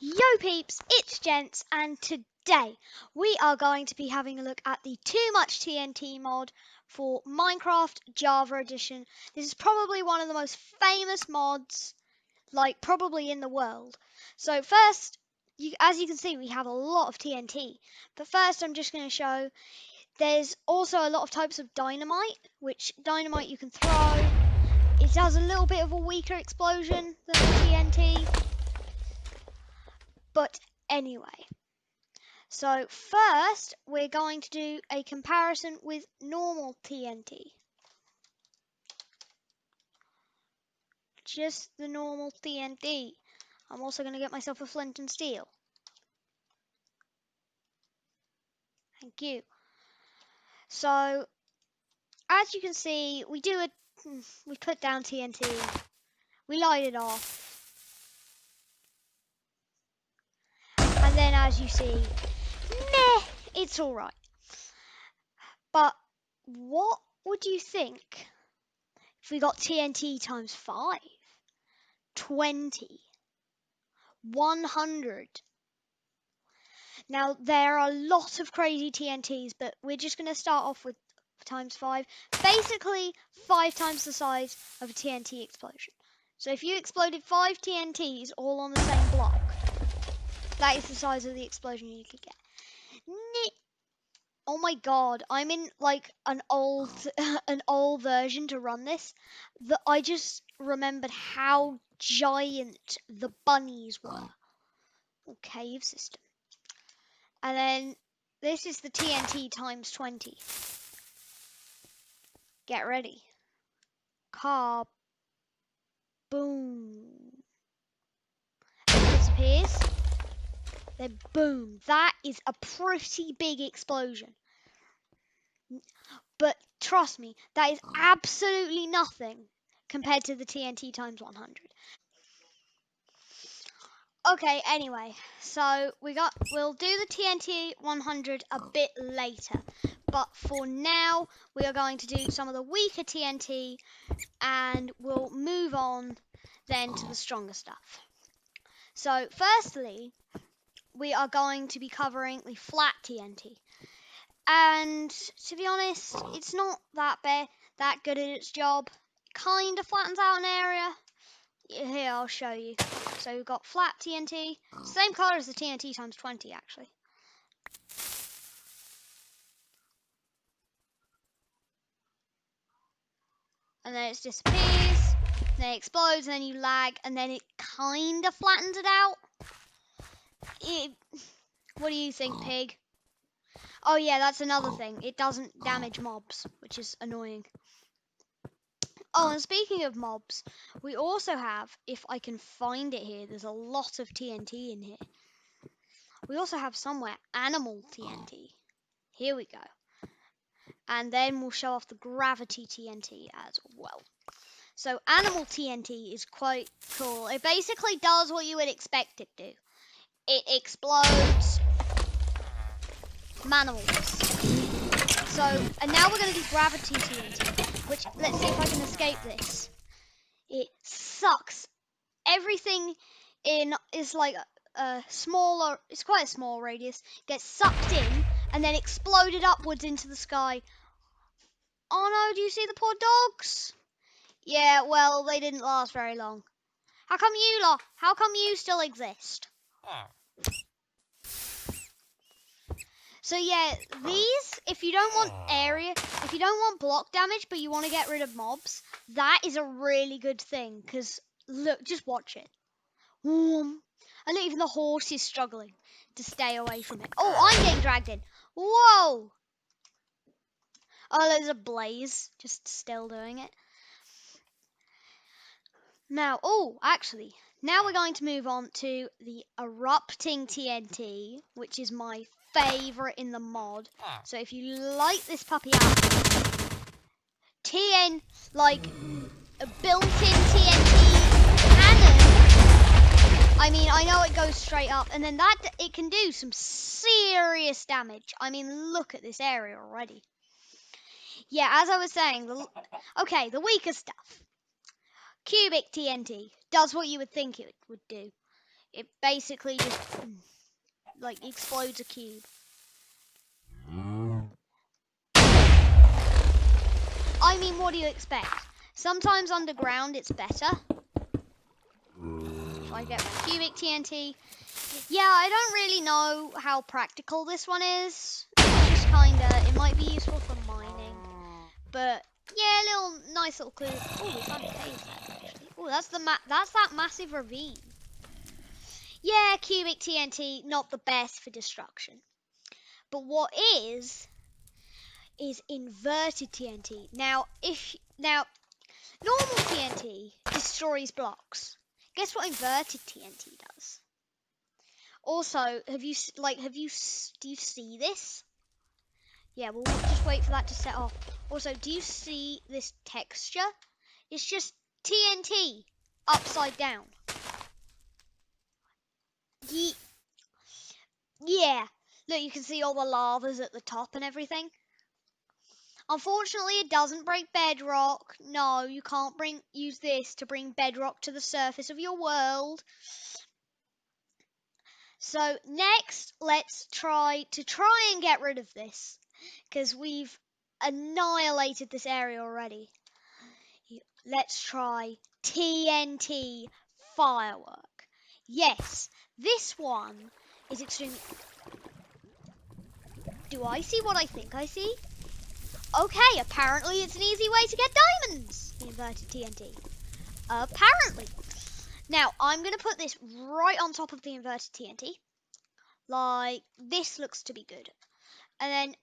Yo peeps, it's Jense, and today we are going to be having a look at the Too Much TNT mod for Minecraft Java Edition. This is probably one of the most famous mods, probably in the world. So first, as you can see, we have a lot of TNT. But first I'm just going to show, there's also a lot of types of dynamite, which dynamite you can throw. It does a little bit of a weaker explosion than the TNT. But anyway, so first we're going to do a comparison with normal TNT. Just the normal TNT. I'm also going to get myself a flint and steel. Thank you. So, as you can see, we put down TNT, we light it off, and then as you see, meh, it's alright. But what would you think if we got TNT times 5, 20, 100? Now, there are a lot of crazy TNTs, but we're just going to start off with times 5. Basically, 5 times the size of a TNT explosion. So if you exploded 5 TNTs all on the same block, that is the size of the explosion you could get. Oh my god, I'm in like an old version to run this. I just remembered how giant the bunnies were. Cave system. And then this is the TNT times 20. Get ready. Car. Boom. It disappears. Then boom. That is a pretty big explosion. But trust me, that is absolutely nothing compared to the TNT times 100. Okay, anyway, so we'll do the TNT 100 a bit later, but for now we are going to do some of the weaker TNT, and we'll move on then to the stronger stuff. So firstly, we are going to be covering the flat TNT, and to be honest, it's not that good at its job. It kind of flattens out an area. Here, I'll show you. So we've got flat TNT, same color as the TNT times 20 actually. And then it disappears, then it explodes, and then you lag, and then it kind of flattens it out. What do you think, Pig? Oh yeah, that's another thing. It doesn't damage mobs, which is annoying. Oh, and speaking of mobs, we also have, if I can find it here, there's a lot of TNT in here. We also have somewhere animal TNT. Here we go. And then we'll show off the gravity TNT as well. So animal TNT is quite cool. It basically does what you would expect it to do. It explodes manimals. So, and now we're going to do gravity TNT, which, let's see if I can escape this. It sucks. Everything in is like a smaller, it's quite a small radius, gets sucked in and then exploded upwards into the sky. Oh no, do you see the poor dogs? Yeah, well, they didn't last very long. How come you still exist? So yeah, these, if you don't want block damage, but you want to get rid of mobs, that is a really good thing, because, look, just watch it. And even the horse is struggling to stay away from it. Oh, I'm getting dragged in. Whoa! Oh, there's a blaze, just still doing it. Now, now we're going to move on to the erupting TNT, which is my favorite in the mod. So if you light this puppy up, a built-in TNT cannon. I mean, I know it goes straight up, and then it can do some serious damage. I mean, look at this area already. Yeah, as I was saying, the weaker stuff. Cubic TNT does what you would think it would do. it basically just like explodes a cube. I mean, what do you expect? Sometimes underground it's better. So I get my cubic TNT. Yeah, I don't really know how practical this one is. It's just kinda, it might be useful for mining. But yeah, nice little clue. Oh, we found a cave there actually. Oh, that's that massive ravine. Yeah, cubic TNT, not the best for destruction. But what is inverted TNT. Now, normal TNT destroys blocks. Guess what inverted TNT does? Also, do you see this? Yeah, we'll just wait for that to set off. Also, do you see this texture? It's just TNT upside down. Yeah. Look, you can see all the lavas at the top and everything. Unfortunately, it doesn't break bedrock. No, you can't use this to bring bedrock to the surface of your world. So next, let's try and get rid of this, because we've annihilated this area already. Let's try TNT firework. Yes, this one is extremely... Do I see what I think I see? Okay, apparently it's an easy way to get diamonds. The inverted TNT. Apparently. Now, I'm going to put this right on top of the inverted TNT. Like, this looks to be good. And then,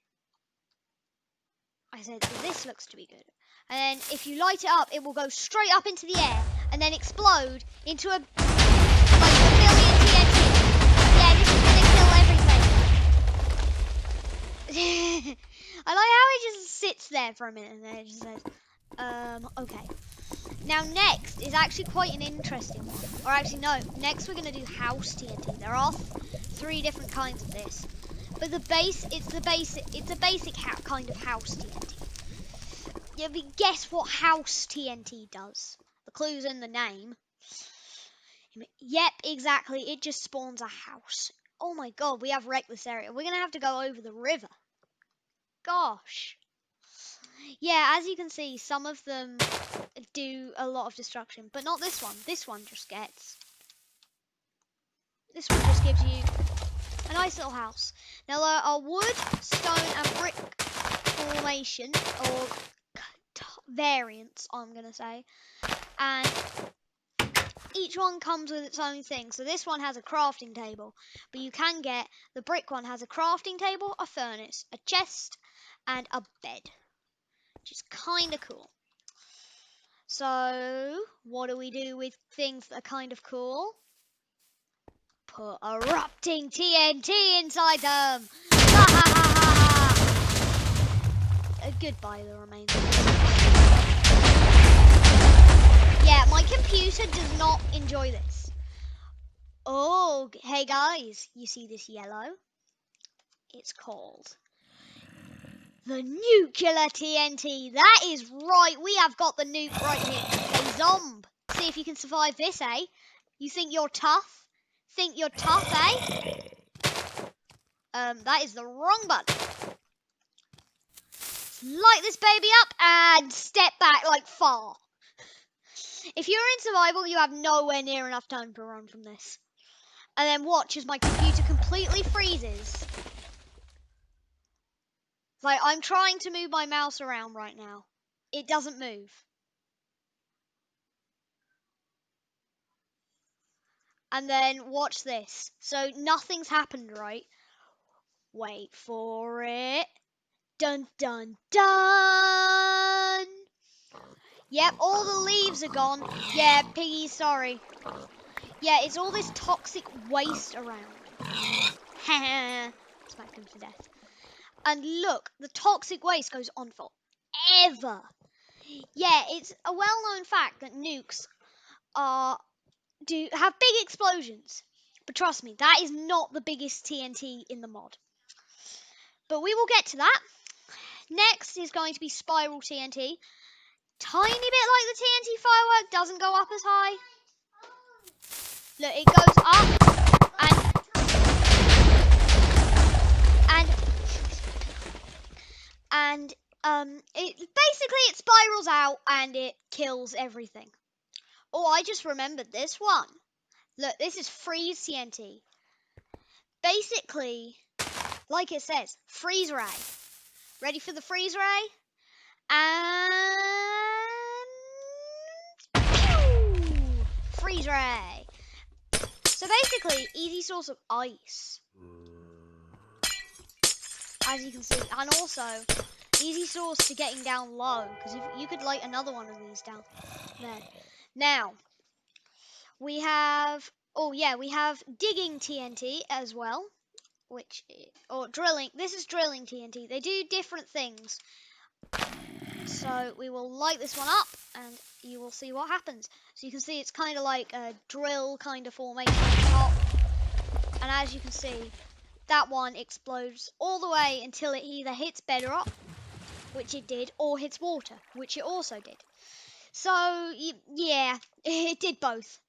I said, this looks to be good. And then, if you light it up, it will go straight up into the air. And then explode into a billion TNT. Yeah, this is going to kill everything. I like how it just sits there for a minute and then it just says, okay. Now next is actually quite an interesting one. Or actually no, next we're going to do house TNT. There are 3 different kinds of this. But it's a basic kind of house TNT. Yeah, but guess what house TNT does? The clue's in the name. Yep, exactly. It just spawns a house. Oh my god, we have wrecked this area. We're going to have to go over the river. Gosh. Yeah, as you can see, some of them do a lot of destruction, but not this one. This one just gives you a nice little house. Now there are wood, stone and brick formation, or variants, I'm going to say. And each one comes with its own thing. So this one has a crafting table, but you can get, the brick one has a crafting table, a furnace, a chest, and a bed. Which is kind of cool. So, what do we do with things that are kind of cool? Put erupting TNT inside them! Goodbye, the remains. Yeah, my computer does not enjoy this. Oh, hey guys, you see this yellow? It's called the nuclear TNT. That is right. We have got the nuke right here. Hey, Zomb. See if you can survive this, eh? You think you're tough? Think you're tough, eh? That is the wrong button. Light this baby up and step back like far. If you're in survival, you have nowhere near enough time to run from this. And then watch as my computer completely freezes. Like, I'm trying to move my mouse around right now. It doesn't move. And then watch this. So nothing's happened, right? Wait for it. Dun, dun, dun. Yep, all the leaves are gone. Yeah, Piggy, sorry. Yeah, it's all this toxic waste around. Smacked him to death. And look, the toxic waste goes on forever. Yeah, it's a well-known fact that nukes have big explosions. But trust me, that is not the biggest TNT in the mod. But we will get to that. Next is going to be spiral TNT. Tiny bit like the TNT firework, doesn't go up as high. Look, it goes up out and it kills everything. Oh, I just remembered this one. Look, this is freeze TNT. Basically, like it says, freeze ray. Ready for the freeze ray? And pew! Freeze ray. So basically, easy source of ice, as you can see, and also easy source to getting down low, because if you could light another one of these down there. Now we have, oh yeah, we have digging TNT as well, which or drilling. This is drilling TNT. They do different things. So we will light this one up and you will see what happens. So you can see it's kind of like a drill kind of formation on top. And as you can see, that one explodes all the way until it either hits bedrock, which it did, or hits water, which it also did. So yeah, it did both.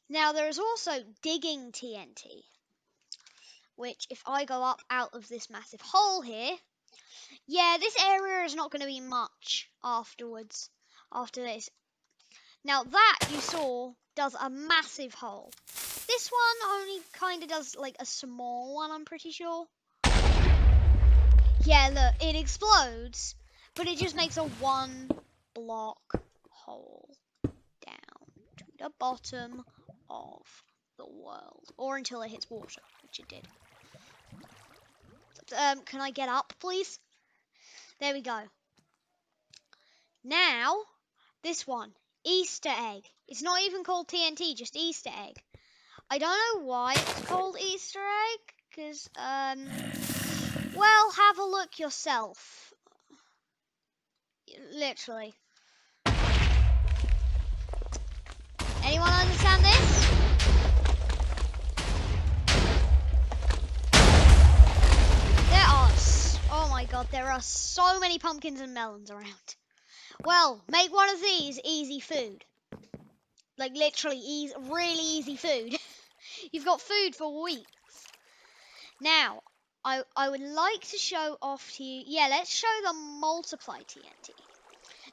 Now there is also digging TNT, which if I go up out of this massive hole here, yeah, this area is not going to be much afterwards, after this. Now that you saw does a massive hole. This one only kind of does like a small one, I'm pretty sure. Yeah, look, it explodes, but it just makes a 1-block hole down to the bottom of the world. Or until it hits water, which it did. Can I get up, please? There we go. Now, this one, Easter egg. It's not even called TNT, just Easter egg. I don't know why it's called Easter egg, because, well, have a look yourself. Literally. Anyone understand this? Oh my god, there are so many pumpkins and melons around. Well, make one of these easy food. Like literally really easy food. You've got food for weeks. Now, I would like to show off to you. Yeah, let's show the multiply TNT.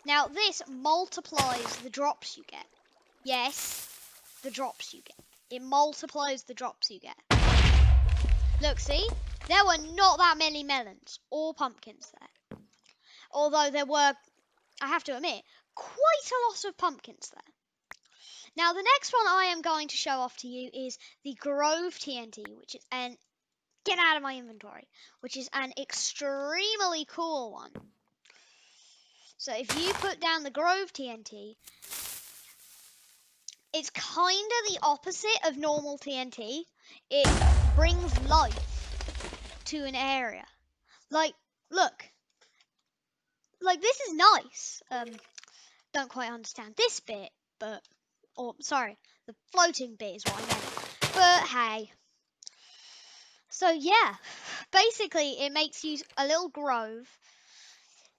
Now, this multiplies the drops you get. Yes, the drops you get. It multiplies the drops you get. Look, see? There were not that many melons or pumpkins there. Although there were, I have to admit, quite a lot of pumpkins there. Now, the next one I am going to show off to you is the Grove TNT, which is an, get out of my inventory, which is an extremely cool one. So if you put down the Grove TNT, it's kind of the opposite of normal TNT. It brings life to an area. Like, look. Like, this is nice. Don't quite understand this bit, but... Or, sorry, the floating bit is what I meant. But, hey. So, yeah. Basically, it makes you a little grove.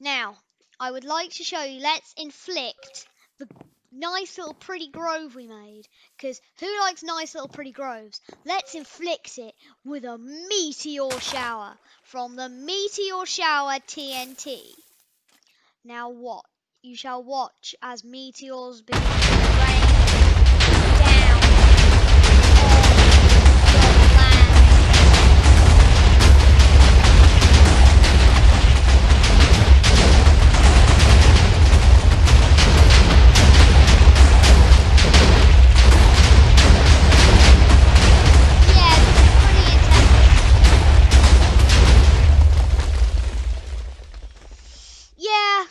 Now, I would like to show you, let's inflict the nice little pretty grove we made. Because who likes nice little pretty groves? Let's inflict it with a meteor shower from the Meteor Shower TNT. Now what? You shall watch as meteors begin to rain down on your land. Yeah, this is pretty intense. Yeah.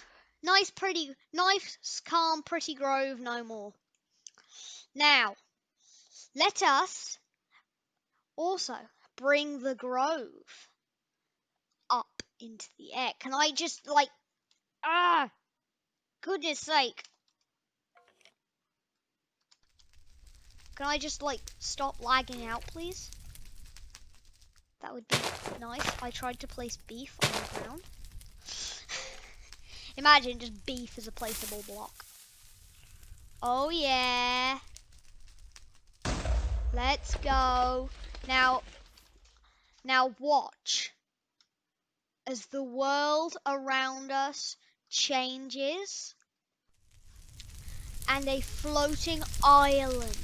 Nice, calm, pretty grove, no more. Now, let us also bring the grove up into the air. Can I just, like, goodness sake. Can I just, like, stop lagging out, please? That would be nice. I tried to place beef on the ground. Imagine just beef as a placeable block. Oh yeah. Let's go. Now watch. As the world around us changes and a floating island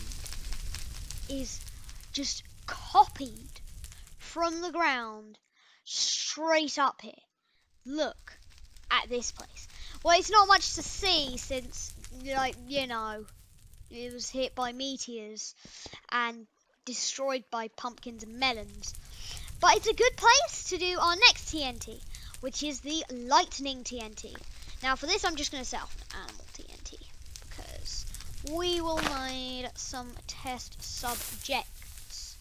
is just copied from the ground straight up here. Look at this place. Well, it's not much to see since, like, you know, it was hit by meteors and destroyed by pumpkins and melons. But it's a good place to do our next TNT, which is the lightning TNT. Now for this I'm just going to set off an animal TNT, because we will need some test subjects.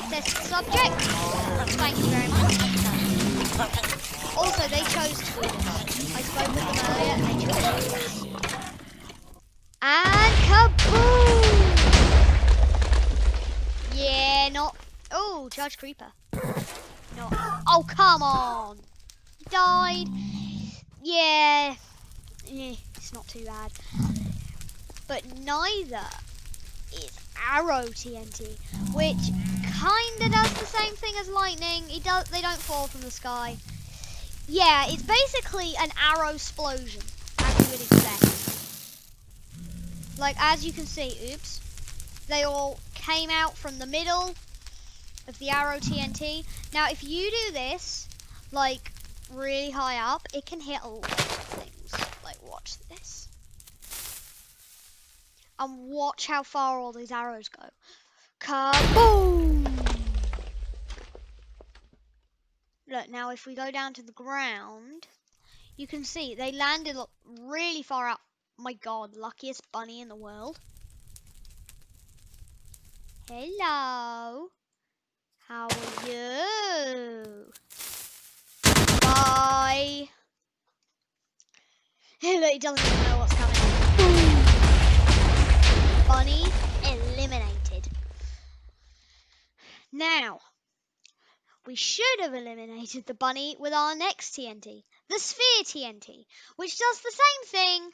Test subject, thank you very much. Also, they chose to do this. I spoke with them earlier and they chose to do this. And kaboom! Yeah, not... Oh, Charge Creeper. No. Oh, come on! Died. Yeah. It's not too bad. But neither is Arrow TNT, which kinda does the same thing as lightning. They don't fall from the sky. Yeah, it's basically an arrow explosion, as you would expect. Like, as you can see, oops, they all came out from the middle of the arrow TNT. Now, if you do this, like, really high up, it can hit a lot of things. Like, watch this. And watch how far all these arrows go. Kaboom! Look, now if we go down to the ground, you can see they landed really far out. My god, luckiest bunny in the world. Hello. How are you? Bye. Look, he doesn't even know what's coming. Bunny eliminated. Now, we should have eliminated the bunny with our next TNT, the Sphere TNT, which does the same thing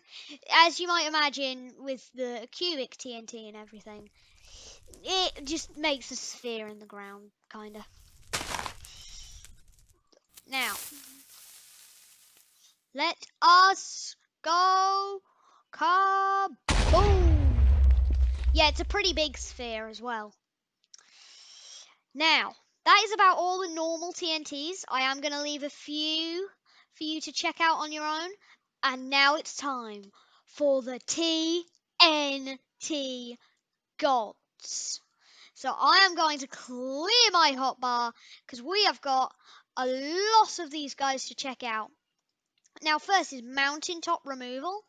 as you might imagine with the cubic TNT and everything. It just makes a sphere in the ground, kinda. Now, let us go kaboom! Yeah, it's a pretty big sphere as well. Now, that is about all the normal TNTs. I am going to leave a few for you to check out on your own. And now it's time for the TNT gods. So I am going to clear my hotbar because we have got a lot of these guys to check out. Now, first is Mountaintop Removal,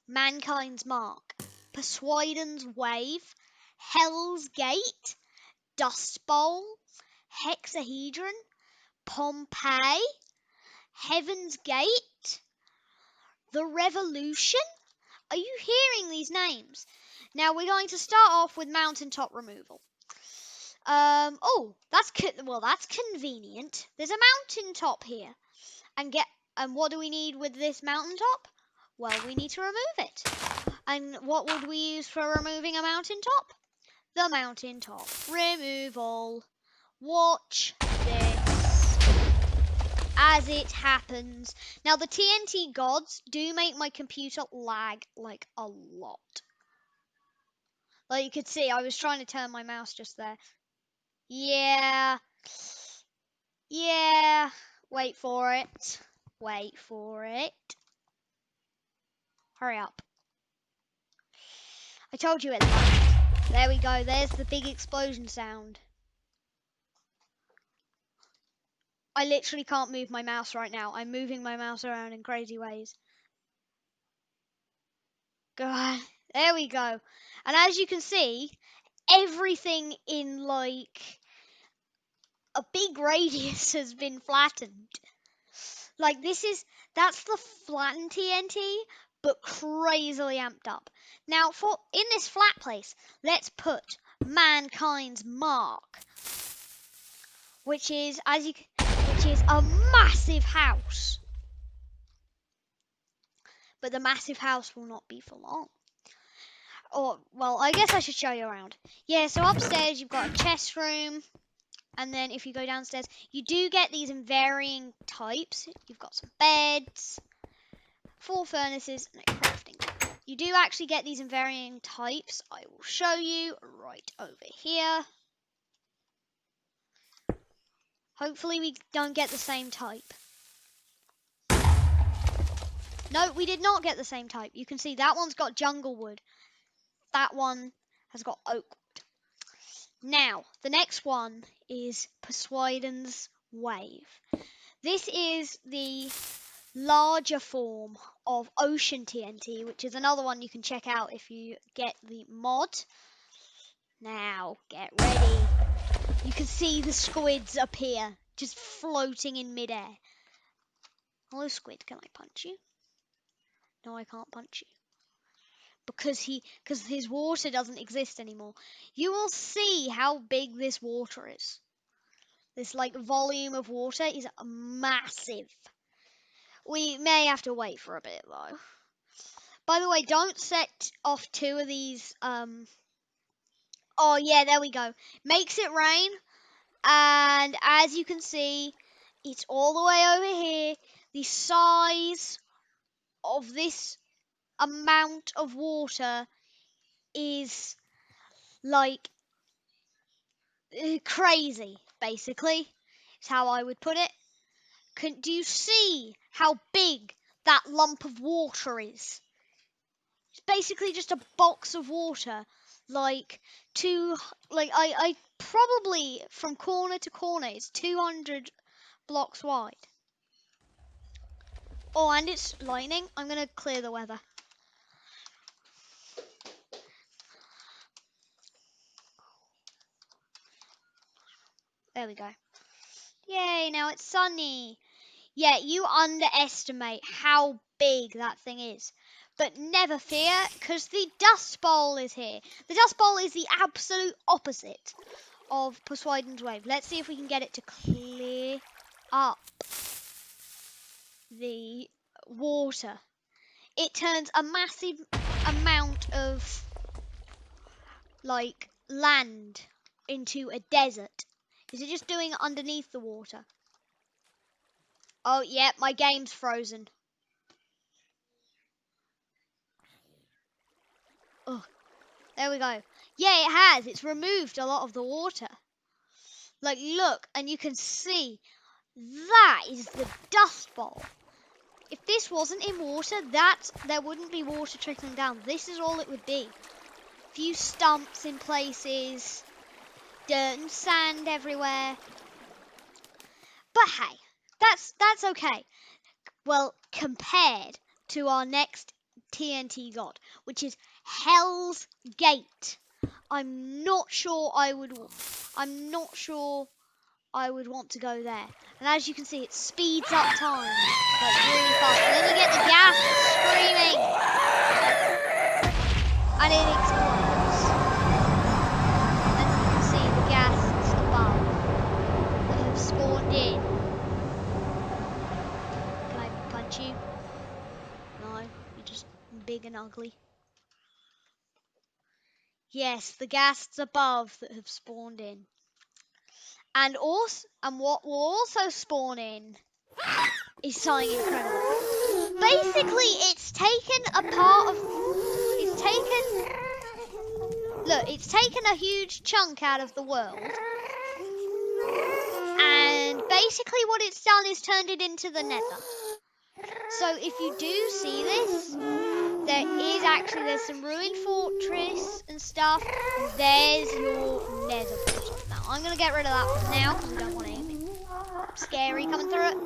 Mankind's Mark, Poseidon's Wave, Hell's Gate, Dust Bowl, Hexahedron, Pompeii, Heaven's Gate, The Revolution. Are you hearing these names? Now we're going to start off with Mountaintop Removal. That's convenient. There's a mountaintop here, and what do we need with this mountaintop? Well, we need to remove it. And what would we use for removing a mountaintop? The mountaintop removal. Watch this as it happens. Now, the TNT gods do make my computer lag like a lot. Like you could see, I was trying to turn my mouse just there. Yeah. Wait for it. Hurry up. I told you it lagged. There we go. There's the big explosion sound. I literally can't move my mouse right now. I'm moving my mouse around in crazy ways. Go on. There we go. And as you can see, everything in like a big radius has been flattened. Like that's the flattened TNT, but crazily amped up. Now in this flat place, let's put Mankind's Mark, which is a massive house. But the massive house will not be for long. Well, I guess I should show you around. Yeah, so upstairs you've got a chest room. And then if you go downstairs, you do get these in varying types. You've got some beds, 4 furnaces, and a crafting table. You do actually get these in varying types. I will show you right over here. Hopefully we don't get the same type. No, we did not get the same type. You can see that one's got jungle wood. That one has got oak wood. Now, the next one is Poseidon's Wave. This is the larger form of ocean TNT, which is another one you can check out if you get the mod. Now, get ready. You can see the squids appear, just floating in midair. Hello, squid, can I punch you? No, I can't punch you. Because his water doesn't exist anymore. You will see how big this water is. This like volume of water is massive. We may have to wait for a bit though. By the way, don't set off 2 of these. Oh yeah, there we go. Makes it rain, and as you can see, it's all the way over here. The size of this amount of water is like crazy, basically, is how I would put it. Do you see how big that lump of water is? It's basically just a box of water, like I probably from corner to corner it's 200 blocks wide. Oh, and it's lightning. I'm gonna clear the weather. There we go. Yay, now it's sunny. Yeah, you underestimate how big that thing is. But never fear, because the Dust Bowl is here. The Dust Bowl is the absolute opposite of Poseidon's Wave. Let's see if we can get it to clear up the water. It turns a massive amount of, like, land into a desert. Is it just doing it underneath the water? Oh, yeah, my game's frozen. Oh, there we go. Yeah, it has. It's removed a lot of the water. Like, look, and you can see that is the Dust Bowl. If this wasn't in water, there wouldn't be water trickling down. This is all it would be. A few stumps in places, dirt and sand everywhere. But hey, that's okay. Well, compared to our next TNT god, which is Hell's Gate. I'm not sure I would want to go there. And as you can see, it speeds up time like really fast. And then you get the gas screaming, and it explodes. And you can see the gas above that have spawned in. Can I punch you? No, you're just big and ugly. Yes, the ghasts above that have spawned in. And what will also spawn in is something incredible. Basically, it's taken a huge chunk out of the world. And basically what it's done is turned it into the nether. So if you do see this, there's some ruined fortress and stuff. And there's your nether portal. Now, I'm going to get rid of that for now because we don't want anything scary coming through it.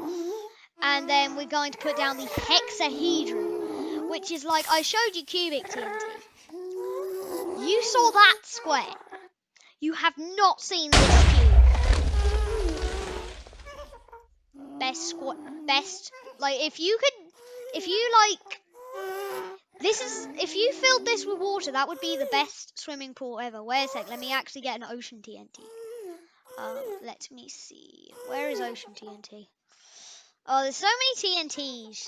And then we're going to put down the hexahedron, which is like I showed you cubic TNT. You saw that square. You have not seen this cube. Best, like if you filled this with water, that would be the best swimming pool ever. Wait a sec, let me actually get an ocean TNT. Let me see. Where is ocean TNT? Oh, there's so many TNTs.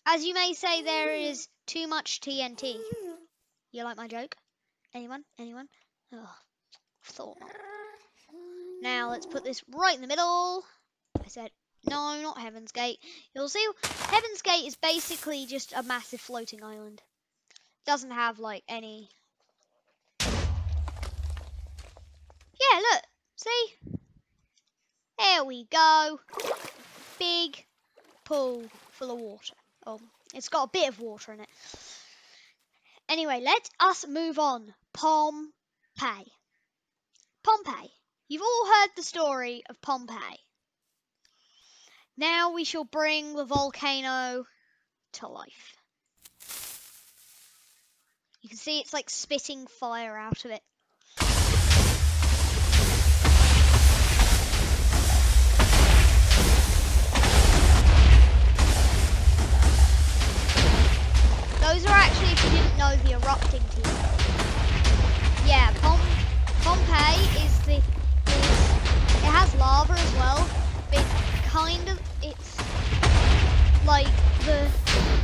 As you may say, there is too much TNT. You like my joke? Anyone? Oh, thought not. Now let's put this right in the middle. I said No, not Heaven's Gate. You'll see, Heaven's Gate is basically just a massive floating island. Doesn't have like any. Yeah, look. See? There we go. Big pool full of water. Oh, it's got a bit of water in it. Anyway, let us move on. Pompeii. Pompeii. You've all heard the story of Pompeii. Now we shall bring the volcano to life. You can see it's like spitting fire out of it. Those are actually, if you didn't know, the erupting team. Yeah, Pompeii it has lava as well, but it's like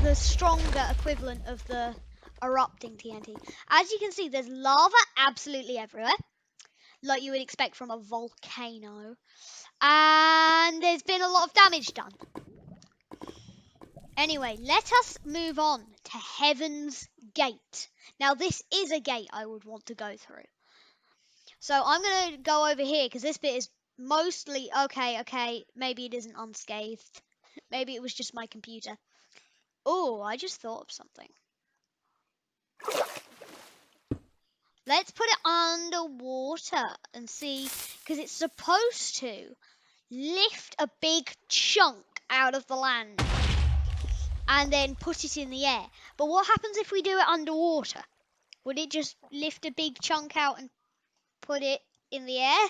the stronger equivalent of the erupting TNT. As you can see, there's lava absolutely everywhere, like you would expect from a volcano, and there's been a lot of damage done. Anyway, let us move on to Heaven's Gate. Now, this is a gate I would want to go through. So I'm going to go over here because this bit is mostly... Okay, maybe it isn't unscathed. Maybe it was just my computer. Oh, I just thought of something. Let's put it underwater and see, because it's supposed to lift a big chunk out of the land and then put it in the air. But what happens if we do it underwater? Would it just lift a big chunk out and put it in the air?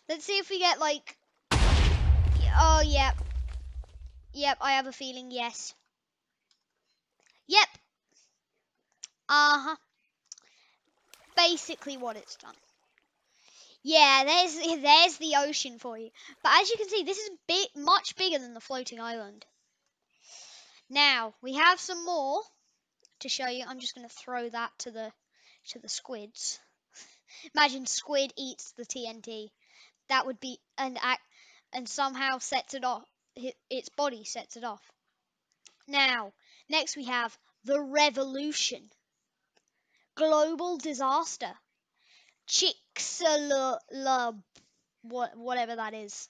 Let's see if we get like... Oh, yeah. Yep, I have a feeling yes. Yep. Uh-huh. Basically what it's done. Yeah, there's the ocean for you. But as you can see, this is much bigger than the floating island. Now, we have some more to show you. I'm just going to throw that to the squids. Imagine squid eats the TNT. That would be an act, and somehow sets it off. Its body sets it off. Now, next we have the revolution. Global disaster. Chicxulub, whatever that is.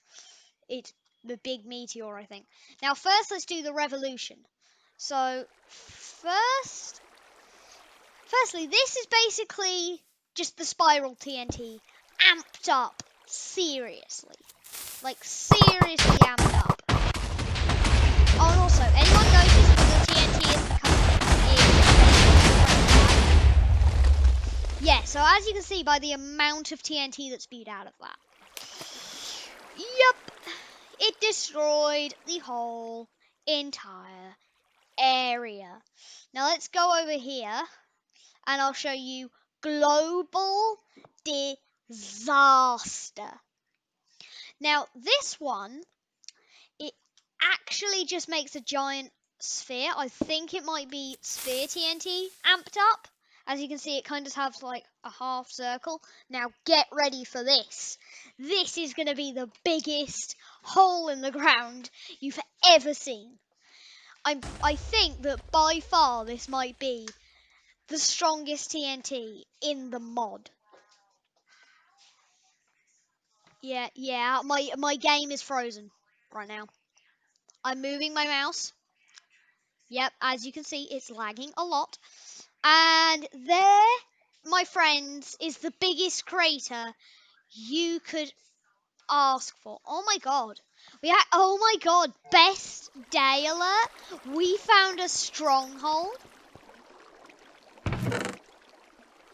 It's the big meteor, I think. Now, first, let's do the revolution. So, firstly, this is basically just the spiral TNT amped up seriously. Like, seriously amped up. Oh, and also, anyone notice that the TNT is becoming... Yeah, so as you can see by the amount of TNT that spewed out of that. Yup, it destroyed the whole entire area. Now let's go over here and I'll show you global disaster. Now this one, it actually just makes a giant sphere. I think it might be sphere TNT amped up. As you can see, it kind of has like a half circle. Now get ready for this. This is going to be the biggest hole in the ground you've ever seen. I think that by far this might be the strongest TNT in the mod. Yeah, my game is frozen right now. I'm moving my mouse. Yep, as you can see, it's lagging a lot. And there, my friends, is the biggest crater you could ask for. Oh my god. Oh my god, best day alert. We found a stronghold.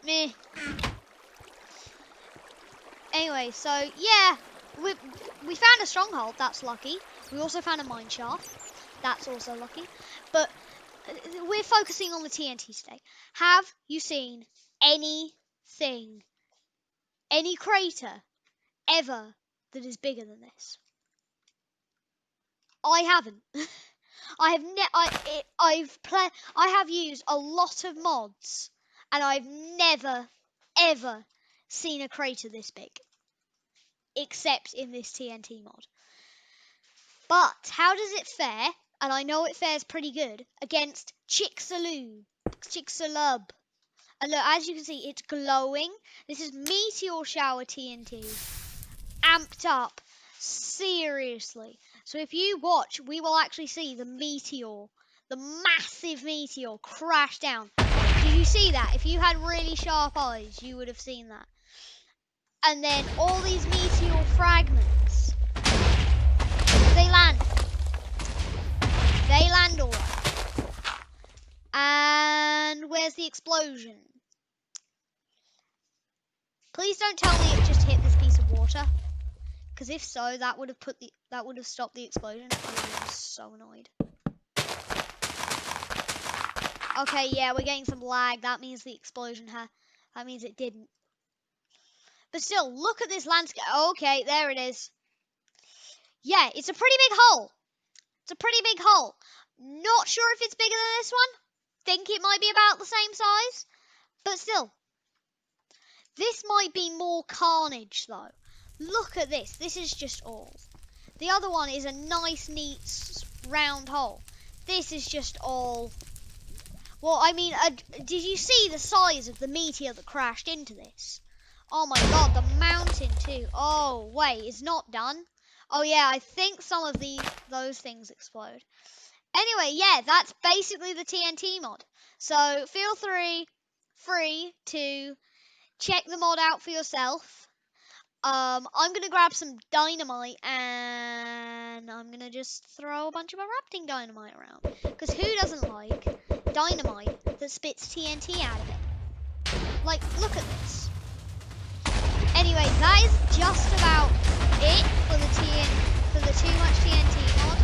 Meh. Anyway, so yeah, we found a stronghold. That's lucky. We also found a mine shaft. That's also lucky. But we're focusing on the TNT today. Have you seen anything, any crater ever that is bigger than this? I haven't. I have used a lot of mods, and I've never ever seen a crater this big, except in this TNT mod. But how does it fare? And I know it fares pretty good against Chicxulub. And look, as you can see, it's glowing. This is Meteor Shower TNT. Amped up. Seriously. So if you watch, we will actually see the meteor. The massive meteor crash down. Did you see that? If you had really sharp eyes, you would have seen that. And then all these meteor fragments. They land. They land all right. And where's the explosion? Please don't tell me it just hit this piece of water. Because if so, that would have stopped the explosion. I would have been so annoyed. Okay, yeah, we're getting some lag. That means the explosion that means it didn't. But still, look at this landscape. Okay, there it is. Yeah, it's a pretty big hole. It's a pretty big hole. Not sure if it's bigger than this one. Think it might be about the same size. But still. This might be more Carnage, though. Look at this. This is just all. The other one is a nice, neat, round hole. This is just all. Well, I mean, did you see the size of the meteor that crashed into this? Oh my god, the mountain too. Oh, wait, it's not done. Oh yeah, I think some of those things explode. Anyway, yeah, that's basically the TNT mod. So feel free to check the mod out for yourself. I'm gonna grab some dynamite and I'm gonna just throw a bunch of erupting dynamite around. Because who doesn't like dynamite that spits TNT out of it? Like, look at this. Anyway, that is just about it for the Too Much TNT mod.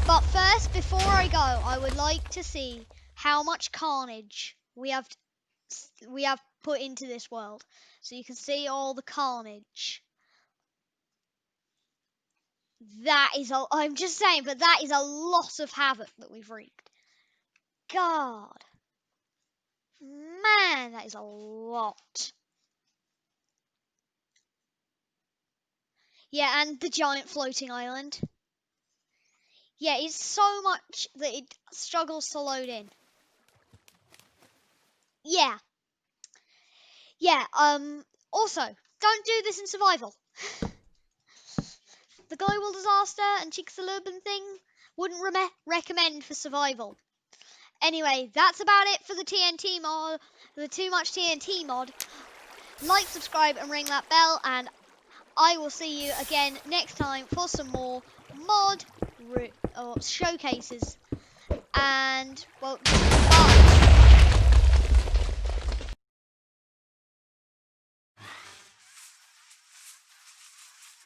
But first, before I go, I would like to see how much carnage we have put into this world. So you can see all the carnage. That is I'm just saying, but that is a lot of havoc that we've wreaked. God. Man, that is a lot. Yeah, and the giant floating island. Yeah, it's so much that it struggles to load in. Yeah. Yeah, also, don't do this in survival. The global disaster and Chicxulub and thing wouldn't recommend for survival. Anyway, that's about it for the TNT mod, the Too Much TNT mod. Like, subscribe, and ring that bell, and I will see you again next time for some more mod showcases. And, well, bye.